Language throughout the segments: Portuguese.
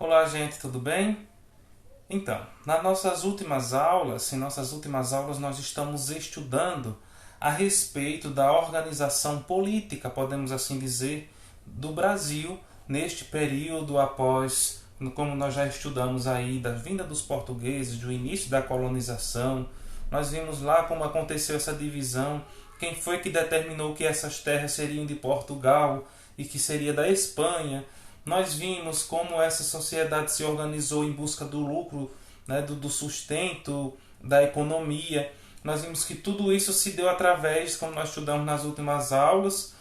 Olá, gente, tudo bem? Então, nas nossas últimas aulas, nós estamos estudando a respeito da organização política, podemos assim dizer, do Brasil neste período após, como nós já estudamos aí, da vinda dos portugueses, do início da colonização. Nós vimos lá como aconteceu essa divisão, quem foi que determinou que essas terras seriam de Portugal e que seria da Espanha. Nós vimos como essa sociedade se organizou em busca do lucro, né, do sustento, da economia. Nós vimos que tudo isso se deu através, como nós estudamos nas últimas aulas,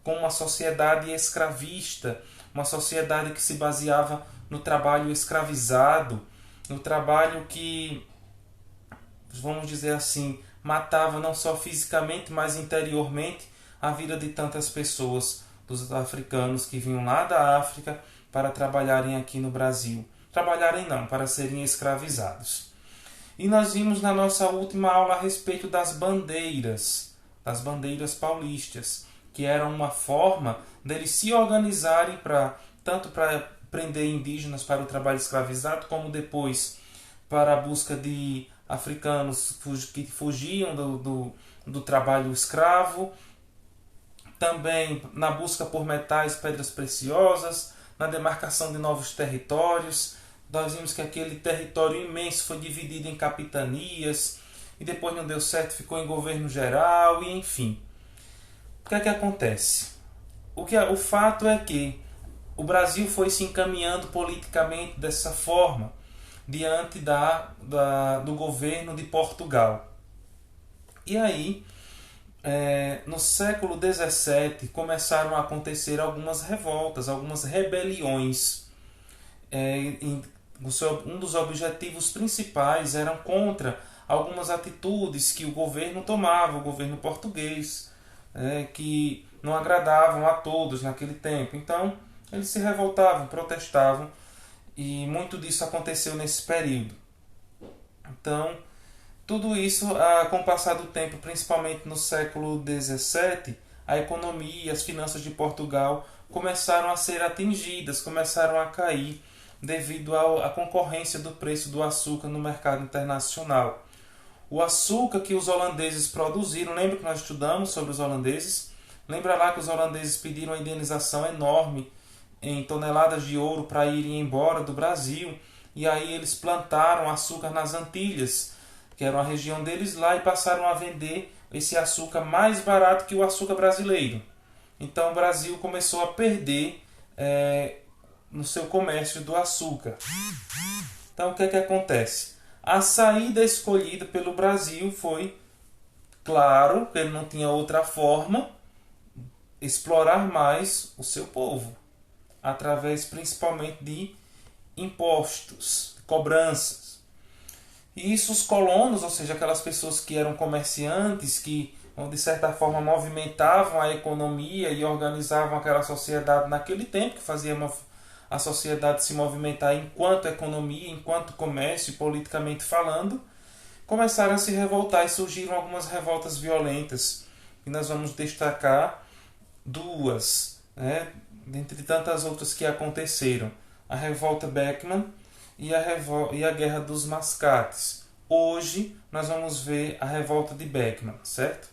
com uma sociedade escravista, uma sociedade que se baseava no trabalho escravizado, no trabalho que, vamos dizer assim, matava não só fisicamente, mas interiormente a vida de tantas pessoas, dos africanos que vinham lá da África para trabalharem aqui no Brasil. Trabalharem não, para serem escravizados. E nós vimos na nossa última aula a respeito das bandeiras paulistas, que eram uma forma deles se organizarem tanto para prender indígenas para o trabalho escravizado, como depois para a busca de africanos que fugiam do trabalho escravo, também na busca por metais, pedras preciosas, na demarcação de novos territórios. Nós vimos que aquele território imenso foi dividido em capitanias e depois não deu certo, ficou em governo geral e enfim. O que é que acontece? O fato é que o Brasil foi se encaminhando politicamente dessa forma diante do governo de Portugal. E aí, no século XVII, começaram a acontecer algumas revoltas, algumas rebeliões. Um dos objetivos principais eram contra algumas atitudes que o governo tomava, o governo português, que não agradavam a todos naquele tempo. Então, eles se revoltavam, protestavam, e muito disso aconteceu nesse período. Então, tudo isso, com o passar do tempo, principalmente no século XVII, a economia e as finanças de Portugal começaram a ser atingidas, começaram a cair devido à concorrência do preço do açúcar no mercado internacional. O açúcar que os holandeses produziram, lembra que nós estudamos sobre os holandeses? Lembra lá que os holandeses pediram uma indenização enorme em toneladas de ouro para irem embora do Brasil, e aí eles plantaram açúcar nas Antilhas, que era uma região deles lá, e passaram a vender esse açúcar mais barato que o açúcar brasileiro. Então o Brasil começou a perder no seu comércio do açúcar. Então o que é que acontece? A saída escolhida pelo Brasil foi, claro, que ele não tinha outra forma, explorar mais o seu povo, através principalmente de impostos, cobranças. E isso os colonos, ou seja, aquelas pessoas que eram comerciantes, que de certa forma movimentavam a economia e organizavam aquela sociedade naquele tempo, que fazia a sociedade se movimentar enquanto economia, enquanto comércio, politicamente falando, começaram a se revoltar e surgiram algumas revoltas violentas. E nós vamos destacar duas, dentre tantas outras que aconteceram: a Revolta Beckman e a Guerra dos Mascates. Hoje nós vamos ver a Revolta de Beckman, certo?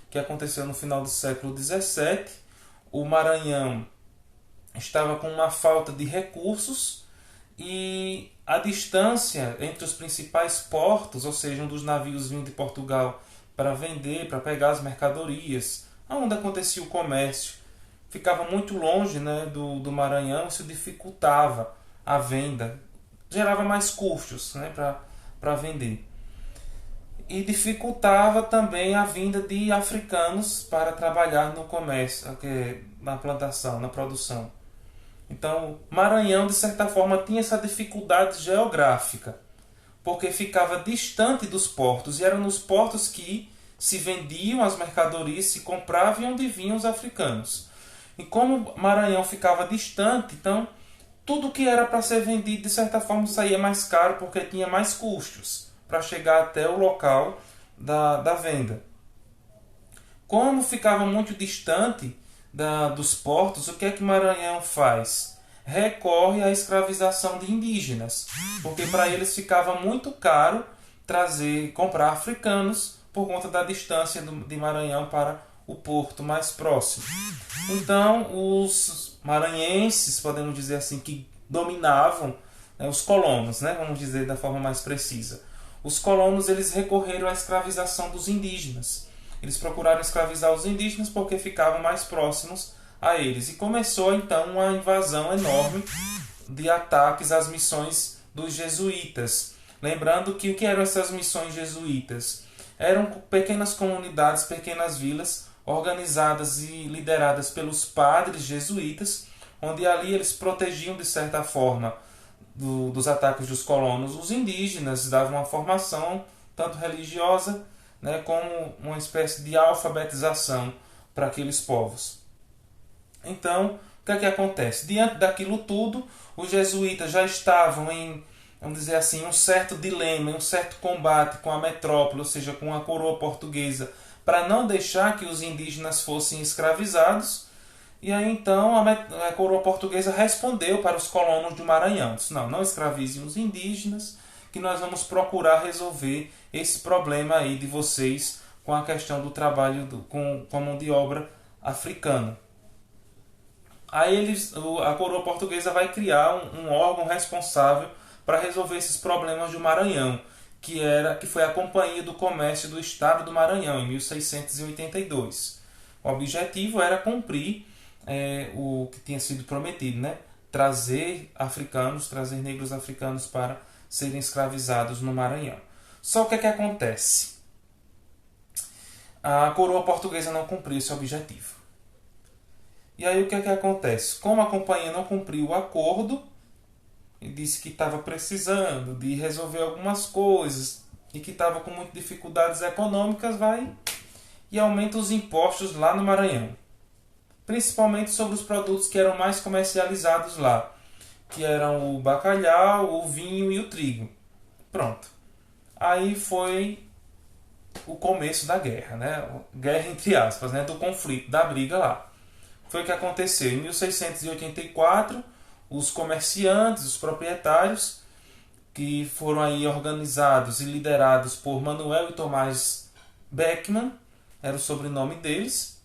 Que aconteceu no final do século XVII. O Maranhão estava com uma falta de recursos e a distância entre os principais portos, ou seja, um dos navios vindo de Portugal para vender, para pegar as mercadorias, onde acontecia o comércio, ficava muito longe, do Maranhão, isso dificultava a venda, gerava mais custos, para vender. E dificultava também a vinda de africanos para trabalhar no comércio, na plantação, na produção. Então, Maranhão, de certa forma, tinha essa dificuldade geográfica, porque ficava distante dos portos, e eram nos portos que se vendiam as mercadorias, se compravam e onde vinham os africanos. E como Maranhão ficava distante, então tudo que era para ser vendido, de certa forma, saía mais caro, porque tinha mais custos para chegar até o local da venda. Como ficava muito distante dos portos, o que é que Maranhão faz? recorre à escravização de indígenas, porque para eles ficava muito caro comprar africanos por conta da distância de Maranhão para o porto mais próximo. Então, os maranhenses, podemos dizer assim, que dominavam, né, os colonos, né, vamos dizer da forma mais precisa. Os colonos, eles recorreram à escravização dos indígenas. Eles procuraram escravizar os indígenas porque ficavam mais próximos a eles. E começou então uma invasão enorme de ataques às missões dos jesuítas. Lembrando que o que eram essas missões jesuítas? Eram pequenas comunidades, pequenas vilas, organizadas e lideradas pelos padres jesuítas, onde ali eles protegiam de certa forma dos ataques dos colonos os indígenas, davam uma formação tanto religiosa, né, como uma espécie de alfabetização para aqueles povos. Então, o que é que acontece? Diante daquilo tudo, os jesuítas já estavam em, vamos dizer assim, um certo dilema, um certo combate com a metrópole, ou seja, com a coroa portuguesa, para não deixar que os indígenas fossem escravizados. E aí então a coroa portuguesa respondeu para os colonos do Maranhão. Disse, não escravizem os indígenas, que nós vamos procurar resolver esse problema aí de vocês com a questão do trabalho com a mão de obra africana. Aí a coroa portuguesa vai criar um órgão responsável para resolver esses problemas do Maranhão, que foi a Companhia do Comércio do Estado do Maranhão, em 1682. O objetivo era cumprir o que tinha sido prometido, né? Trazer negros africanos para serem escravizados no Maranhão. Só o que é que acontece? A coroa portuguesa não cumpriu esse objetivo. E aí o que é que acontece? Como a companhia não cumpriu o acordo, e disse que estava precisando de resolver algumas coisas e que estava com muitas dificuldades econômicas, vai e aumenta os impostos lá no Maranhão. Principalmente sobre os produtos que eram mais comercializados lá, que eram o bacalhau, o vinho e o trigo. Pronto. Aí foi o começo da guerra, né? Guerra entre aspas, né? Do conflito, da briga lá. Foi o que aconteceu. Em 1684, os comerciantes, os proprietários, que foram aí organizados e liderados por Manuel e Tomás Beckmann, era o sobrenome deles,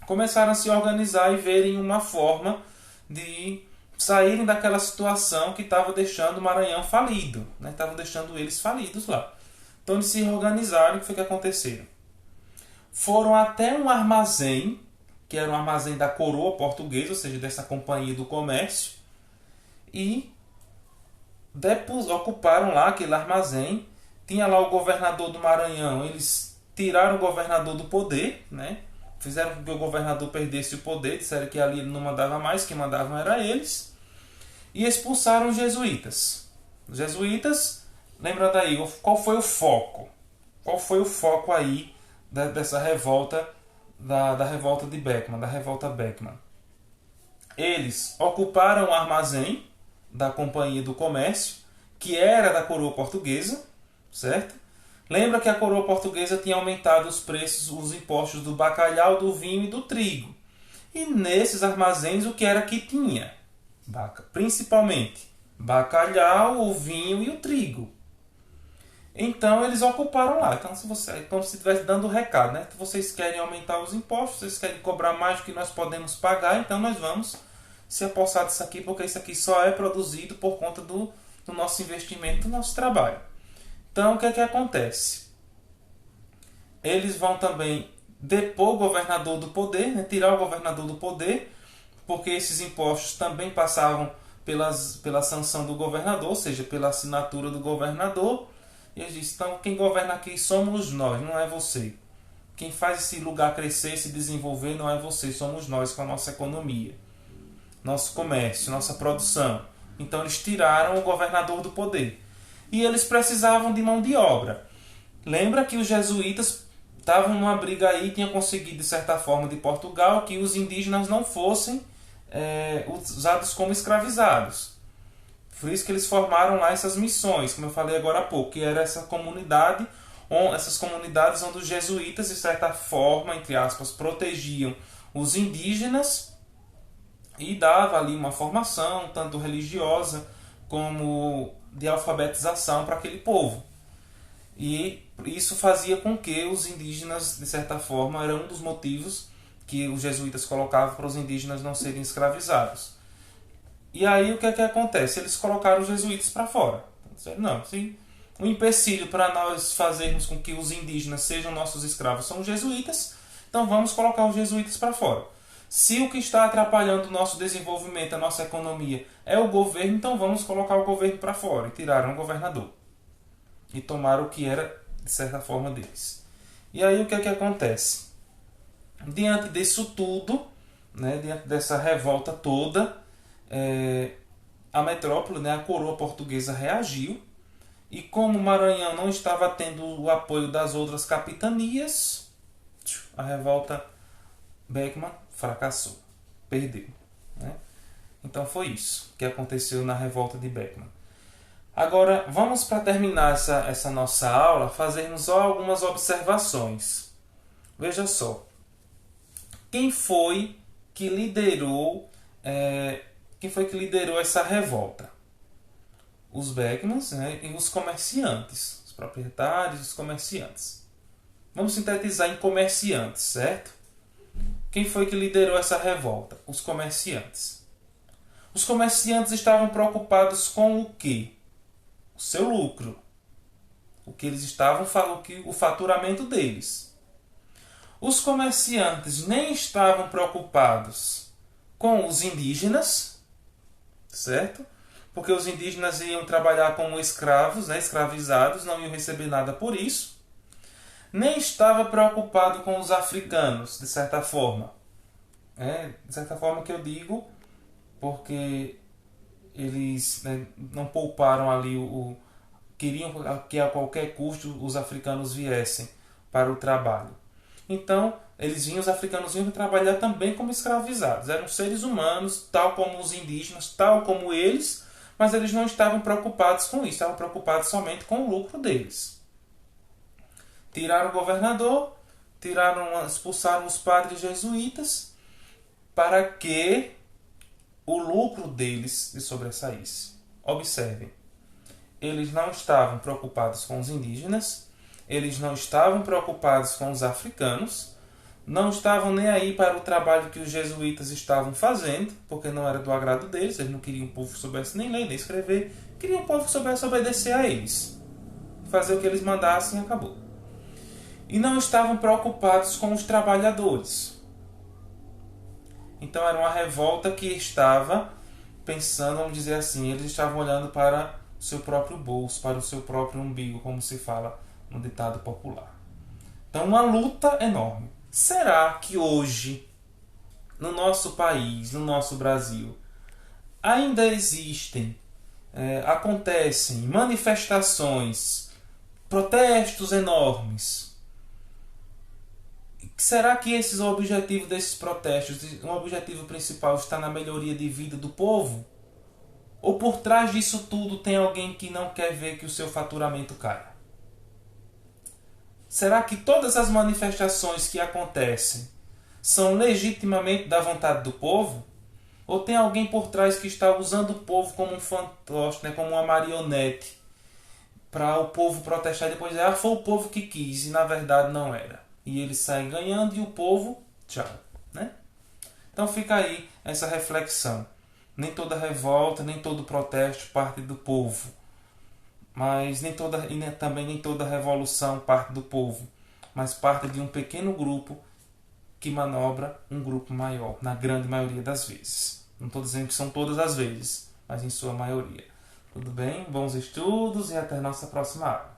começaram a se organizar e verem uma forma de saírem daquela situação que estava deixando o Maranhão falido, né? Estavam deixando eles falidos lá. Então eles se organizaram e o que foi que aconteceu? Foram até um armazém, que era um armazém da coroa portuguesa, ou seja, dessa companhia do comércio, e ocuparam lá aquele armazém. Tinha lá o governador do Maranhão, eles tiraram o governador do poder, né? Fizeram com que o governador perdesse o poder, disseram que ali ele não mandava mais, quem mandavam era eles, e expulsaram os jesuítas. Os jesuítas, lembra daí, qual foi o foco? Qual foi o foco aí dessa revolta, da revolta de Beckmann, da revolta Beckmann? Eles ocuparam o armazém da Companhia do Comércio, que era da coroa portuguesa, certo? Lembra que a coroa portuguesa tinha aumentado os preços, os impostos do bacalhau, do vinho e do trigo. E nesses armazéns o que era que tinha? Principalmente bacalhau, o vinho e o trigo. Então eles ocuparam lá. Então, como se estivesse dando o recado, né? Vocês querem aumentar os impostos, vocês querem cobrar mais do que nós podemos pagar, então nós vamos se apossar disso aqui, porque isso aqui só é produzido por conta do nosso investimento, do nosso trabalho. Então, o que é que acontece? Eles vão também depor o governador do poder, né? Tirar o governador do poder, porque esses impostos também passavam pela sanção do governador, ou seja, pela assinatura do governador. E eles dizem, então quem governa aqui somos nós, não é você. Quem faz esse lugar crescer, se desenvolver, não é você, somos nós com a nossa economia, nosso comércio, nossa produção. Então eles tiraram o governador do poder. E eles precisavam de mão de obra. Lembra que os jesuítas estavam numa briga aí, tinham conseguido de certa forma de Portugal que os indígenas não fossem usados como escravizados. Por isso que eles formaram lá essas missões, como eu falei agora há pouco, que era essas comunidades onde os jesuítas, de certa forma, entre aspas, protegiam os indígenas e dava ali uma formação, tanto religiosa como de alfabetização para aquele povo. E isso fazia com que os indígenas, de certa forma, era um dos motivos que os jesuítas colocavam para os indígenas não serem escravizados. E aí o que é que acontece? Eles colocaram os jesuítas para fora. Não, sim. O empecilho para nós fazermos com que os indígenas sejam nossos escravos são os jesuítas, então vamos colocar os jesuítas para fora. Se o que está atrapalhando o nosso desenvolvimento, a nossa economia, é o governo, então vamos colocar o governo para fora. E tiraram o governador. E tomaram o que era, de certa forma, deles. E aí o que é que acontece? Diante disso tudo, né, diante dessa revolta toda, a metrópole, né, a coroa portuguesa reagiu. E como o Maranhão não estava tendo o apoio das outras capitanias, a revolta Beckmann fracassou, perdeu. Né? Então foi isso que aconteceu na revolta de Beckmann. Agora, vamos para terminar essa nossa aula, fazermos só algumas observações. Veja só, quem foi que liderou essa revolta? Os Beckmanns, né, e os comerciantes, os proprietários, os comerciantes. Vamos sintetizar em comerciantes, certo? Quem foi que liderou essa revolta? Os comerciantes. Os comerciantes estavam preocupados com o quê? O seu lucro. O que eles estavam falando, o faturamento deles. Os comerciantes nem estavam preocupados com os indígenas, certo? Porque os indígenas iam trabalhar como escravos, né, escravizados, não iam receber nada por isso. Nem estava preocupado com os africanos, de certa forma. De certa forma que eu digo, porque eles, né, não pouparam ali, queriam que a qualquer custo os africanos viessem para o trabalho. Então, os africanos vinham trabalhar também como escravizados. Eram seres humanos, tal como os indígenas, tal como eles, mas eles não estavam preocupados com isso, estavam preocupados somente com o lucro deles. Tiraram o governador, expulsaram os padres jesuítas para que o lucro deles se sobressaísse. Observem, eles não estavam preocupados com os indígenas, eles não estavam preocupados com os africanos, não estavam nem aí para o trabalho que os jesuítas estavam fazendo, porque não era do agrado deles, eles não queriam que o povo soubesse nem ler, nem escrever, queriam que o povo soubesse obedecer a eles, fazer o que eles mandassem e acabou. E não estavam preocupados com os trabalhadores. Então era uma revolta que estava pensando, vamos dizer assim, eles estavam olhando para o seu próprio bolso, para o seu próprio umbigo, como se fala no ditado popular. Então uma luta enorme. Será que hoje, no nosso país, no nosso Brasil, ainda acontecem manifestações, protestos enormes? Será que o objetivo desses protestos, o objetivo principal está na melhoria de vida do povo? Ou por trás disso tudo tem alguém que não quer ver que o seu faturamento caia? Será que todas as manifestações que acontecem são legitimamente da vontade do povo? Ou tem alguém por trás que está usando o povo como um fantoche, né, como uma marionete, para o povo protestar e depois dizer, foi o povo que quis, e na verdade não era. E eles saem ganhando e o povo, tchau. Né? Então fica aí essa reflexão. Nem toda revolta, nem todo protesto parte do povo. Mas também nem toda revolução parte do povo. Mas parte de um pequeno grupo que manobra um grupo maior, na grande maioria das vezes. Não estou dizendo que são todas as vezes, mas em sua maioria. Tudo bem? Bons estudos e até a nossa próxima aula.